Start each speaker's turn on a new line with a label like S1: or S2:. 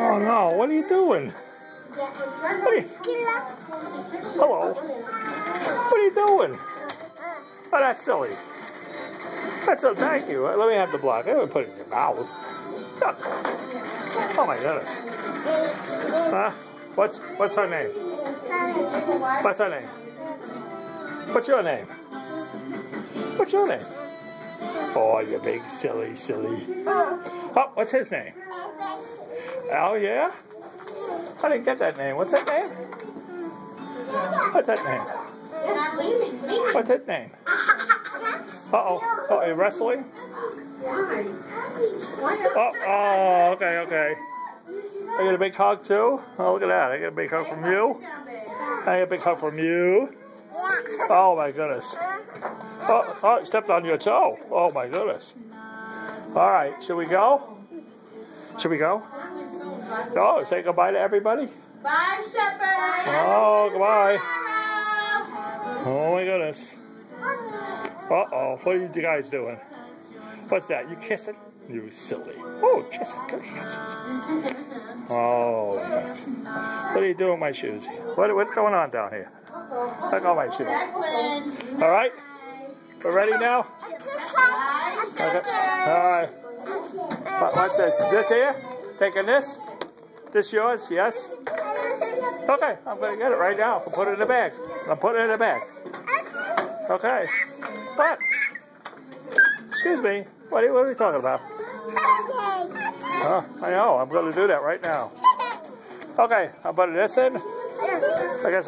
S1: Oh no, what are you doing? Hello. What are you doing? Oh, that's silly. That's so, thank you. Let me have the block. I would put it in your mouth. Oh my goodness. Huh? What's her name? What's her name? What's your name? What's your name? Oh, you big silly. Oh, what's his name? Oh, yeah? I didn't get that name. What's that name? What's that name? What's his name? Uh-oh. Oh, you're wrestling? Oh, okay. I get a big hug, too? Oh, look at that. I get a big hug from you. I get a big hug from you. Oh, my goodness. Oh, I stepped on your toe. Oh, my goodness. All right, should we go? Should we go? Oh, say goodbye to everybody.
S2: Bye, Shepherd.
S1: Oh, goodbye. Oh, my goodness. Uh-oh, what are you guys doing? What's that? You kissing? You silly. Oh, kissing. Good kisses. Oh, my gosh. What are you doing with my shoes? What's going on down here? Look at my shoes. All right? We're ready now? Okay. All right. What's this? This here? Taking this? This yours? Yes? Okay, I'm going to get it right now. I'll put it in the bag. I'm putting it in the bag. Okay. What? Excuse me. What are we talking about? I know. I'm going to do that right now. Okay, I'm putting this in. I guess.